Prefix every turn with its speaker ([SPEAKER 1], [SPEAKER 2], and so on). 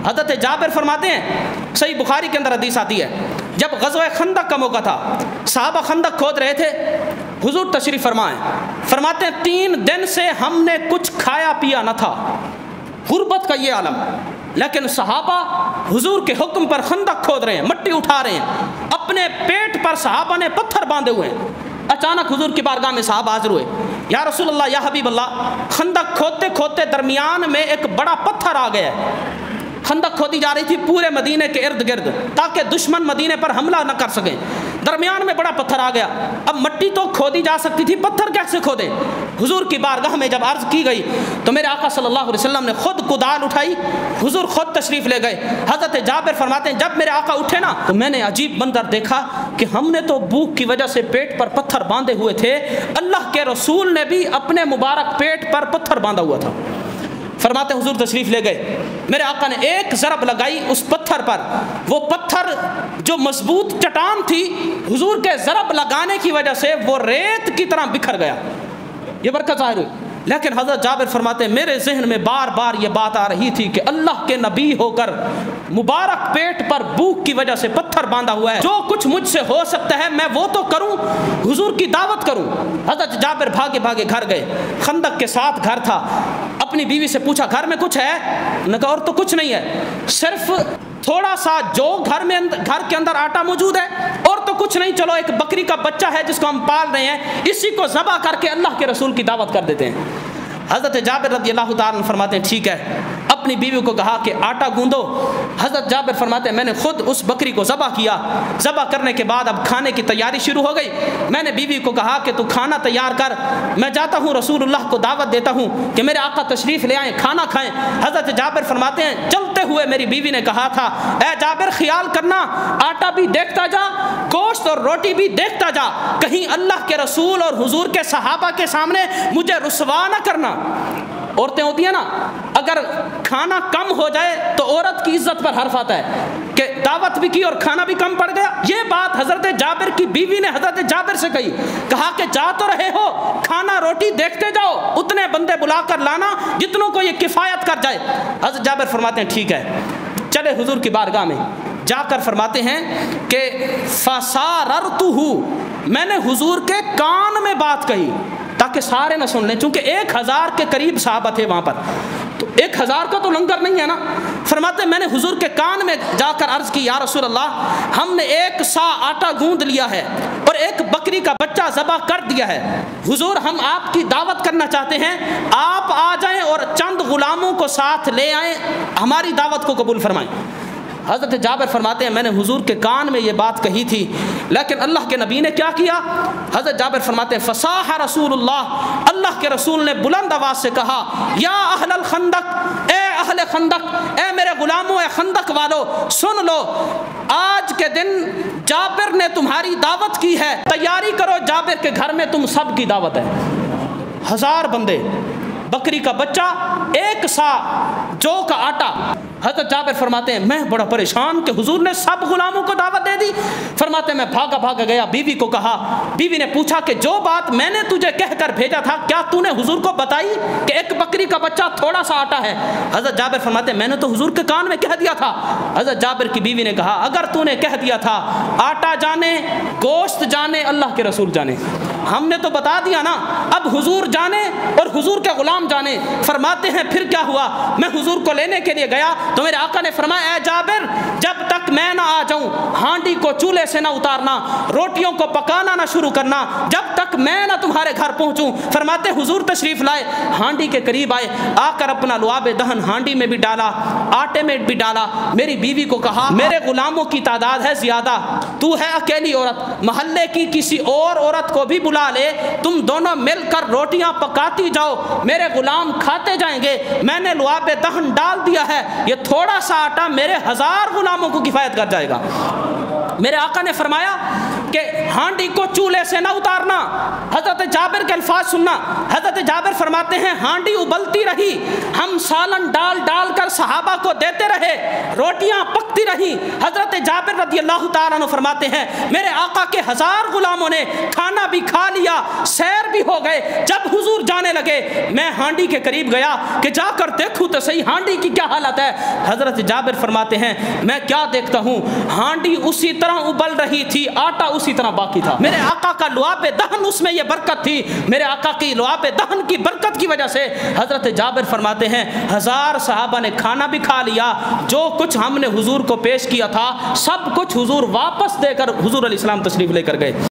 [SPEAKER 1] حضرت جابر فرماتے ہیں، صحیح بخاری کے اندر حدیث آتی ہے، جب غزوہ خندق کا موقع تھا، صحابہ خندق کھود رہے تھے، حضور تشریف فرمائیں، فرماتے ہیں 3 دن سے ہم نے کچھ کھایا پیا نہ تھا، غربت کا یہ عالم، لیکن صحابہ حضور کے حکم پر خندق کھود رہے ہیں، مٹی اٹھا رہے ہیں، اپنے پیٹ پر صحابہ نے پتھر باندھے ہوئے ہیں۔ اچانک حضور کی بارگاہ میں صحابہ حاضر ہوئے، یا رسول اللہ، یا حبیب اللہ، خندق کھودتے کھودتے درمیان میں ایک بڑا پتھر آ گیا ہے۔ خندق کھودی جا رہی تھی پورے مدینے کے ارد گرد تاکہ دشمن مدینے پر حملہ نہ کر سکیں، درمیان میں بڑا پتھر آ گیا، اب مٹی تو کھودی جا سکتی تھی، پتھر کیسے کھودے؟ حضور کی بارگاہ میں جب عرض کی گئی تو میرے آقا صلی اللہ علیہ وسلم نے خود کدال اٹھائی، حضور خود تشریف لے گئے۔ حضرت جابر فرماتے ہیں جب میرے آقا اٹھے نا تو میں نے عجیب منظر دیکھا کہ ہم نے تو بھوک کی وجہ سے پیٹ پر پتھر باندھے ہوئے تھے، اللہ کے رسول نے بھی اپنے مبارک پیٹ پر پتھر باندھا ہوا تھا۔ فرماتے حضور تشریف لے گئے، میرے آقا نے ایک ضرب لگائی اس پتھر پر، وہ پتھر جو مضبوط چٹان تھی، حضور کے ضرب لگانے کی وجہ سے وہ ریت کی طرح بکھر گیا، یہ برکت ظاہر ہوئی۔ لیکن حضرت جابر فرماتے ہیں میرے ذہن میں بار بار یہ بات آ رہی تھی کہ اللہ کے نبی ہو کر مبارک پیٹ پر بھوک کی وجہ سے پتھر باندھا ہوا ہے، جو کچھ مجھ سے ہو سکتا ہے میں وہ تو کروں، حضور کی دعوت کروں۔ حضرت جابر بھاگے بھاگے گھر گئے، خندق کے ساتھ گھر تھا، اپنی بیوی سے پوچھا گھر میں کچھ ہے؟ انہوں نے کہا اور تو کچھ نہیں ہے، صرف تھوڑا سا جو گھر کے اندر آٹا موجود ہے، اور تو کچھ نہیں، چلو ایک بکری کا بچہ ہے جس کو ہم پال رہے ہیں، اسی کو ذبح کر کے اللہ کے رسول کی دعوت کر دیتے ہیں۔ حضرت جابر رضی اللہ تعالیٰ عنہ فرماتے ہیں ٹھیک ہے، اپنی بیوی کو کہا کہ آٹا گوندو۔ حضرت جابر فرماتے ہیں میں نے خود اس بکری کو ذبح کیا، ذبح کرنے کے بعد اب کھانے کی تیاری شروع ہو گئی، میں نے بیوی کو کہا کہ تو کھانا تیار کر، میں جاتا ہوں رسول اللہ کو دعوت دیتا ہوں کہ میرے آقا تشریف لے آئیں، کھانا کھائیں۔ حضرت جابر فرماتے ہیں چلتے ہوئے میری بیوی نے کہا تھا اے جابر خیال کرنا، آٹا بھی دیکھتا جا، گوشت اور روٹی بھی دیکھتا جا، کہیں اللہ کے رسول اور حضور کے صحابہ کے سامنے مجھے رسوا نہ کرنا۔ عورتیں ہوتی ہیں نا، اگر کھانا کم ہو جائے تو عورت کی عزت پر حرف آتا ہے کہ دعوت بھی کی اور کھانا بھی کم پڑ گیا۔ یہ بات حضرت جابر کی بیوی نے حضرت جابر سے کہی، کہا کہ جا تو رہے ہو، کھانا روٹی دیکھتے جاؤ، اتنے بندے بلا کر لانا جتنوں کو یہ کفایت کر جائے۔ حضرت جابر فرماتے ہیں ٹھیک ہے، چلے حضور کی بارگاہ میں جا کر فرماتے ہیں کہ فَسَارَرْتُهُ، میں نے حضور کے کان میں بات کہی تاکہ سارے نہ سن لیں، چونکہ 1000 کے قریب صحابہ تھے وہاں پر، تو 1000 کا تو لنگر نہیں ہے نا۔ فرماتے میں نے حضور کے کان میں جا کر عرض کی یا رسول اللہ، ہم نے 1 سا آٹا گوند لیا ہے اور 1 بکری کا بچہ ذبح کر دیا ہے، حضور ہم آپ کی دعوت کرنا چاہتے ہیں، آپ آ جائیں اور چند غلاموں کو ساتھ لے آئیں، ہماری دعوت کو قبول فرمائیں۔ حضرت جابر فرماتے ہیں میں نے حضور کے کان میں یہ بات کہی تھی، لیکن اللہ کے نبی نے کیا کیا؟ حضرت جابر فرماتے ہیں فصاح رسول اللہ، اللہ کے رسول نے بلند آواز سے کہا یا اہل الخندق، اے اہل خندق، اے میرے غلاموں، اے خندق والو، سن لو، آج کے دن جابر نے تمہاری دعوت کی ہے، تیاری کرو، جابر کے گھر میں تم سب کی دعوت ہے۔ 1000 بندے، بکری کا بچہ، 1 سا جو کا آٹا۔ حضرت جابر فرماتے ہیں میں بڑا پریشان کہ حضور نے سب غلاموں کو دعوت دے دی۔ فرماتے ہیں میں بھاگا بھاگا گیا، بیوی کو کہا، بیوی نے پوچھا کہ جو بات میں نے تجھے کہہ کر بھیجا تھا کیا تو نے حضور کو بتائی کہ 1 بکری کا بچہ تھوڑا سا آٹا ہے؟ حضرت جابر فرماتے ہیں میں نے تو حضور کے کان میں کہہ دیا تھا۔ حضرت جابر کی بیوی نے کہا اگر تو نے کہہ دیا تھا، آٹا جانے گوشت جانے اللہ کے رسول جانے، ہم نے تو بتا دیا نا، اب حضور جانے اور حضور کے غلام جانے۔ فرماتے ہیں پھر کیا ہوا، میں حضور کو لینے کے لیے گیا تو میرے آقا نے فرمایا اے جابر، جب تک میں نہ آ جاؤں ہانڈی کو چولہے سے نہ اتارنا، روٹیوں کو پکانا نہ شروع کرنا جب تک میں نہ تمہارے گھر پہنچوں۔ فرماتے حضور تشریف لائے، ہانڈی کے قریب آئے، آ کر اپنا لعاب دہن ہانڈی میں بھی ڈالا، آٹے میں بھی ڈالا، میری بیوی کو کہا میرے غلاموں کی تعداد ہے زیادہ، تو ہے اکیلی عورت، محلے کی کسی اور عورت کو بھی بلا لے، تم دونوں مل کر روٹیاں پکاتی جاؤ، میرے غلام کھاتے جائیں گے، میں نے لعاب دہن ڈال دیا ہے، یہ تھوڑا سا آٹا میرے 1000 غلاموں کو کفایت کر جائے گا۔ میرے آقا نے فرمایا کہ ہانڈی کو چولہے سے نہ اتارنا۔ حضرت جابر کے الفاظ سننا، حضرت جابر فرماتے ہیں ہانڈی ابلتی رہی، ہم سالن ڈال ڈال کر صحابہ کو دیتے رہے، روٹیاں پکتی رہی۔ حضرت جابر رضی اللہ تعالیٰ عنہ فرماتے ہیں میرے آقا کے 1000 غلاموں نے کھانا بھی کھا لیا، سیر بھی ہو گئے، جب حضور جانے لگے میں ہانڈی کے قریب گیا کہ جا کر دیکھوں تو صحیح ہانڈی کی کیا حالت ہے۔ حضرت جابر فرماتے ہیں میں کیا دیکھتا ہوں، ہانڈی اسی طرح ابل رہی تھی، آٹا اسی طرح باقی تھا۔ میرے آقا کا لعاب دہن اس میں یہ برکت تھی، میرے آقا کی لعاب دہن کی برکت کی وجہ سے حضرت جابر فرماتے ہیں 1000 صحابہ نے کھانا بھی کھا لیا، جو کچھ ہم نے حضور کو پیش کیا تھا سب کچھ حضور واپس دے کر حضور علیہ السلام تشریف لے کر گئے۔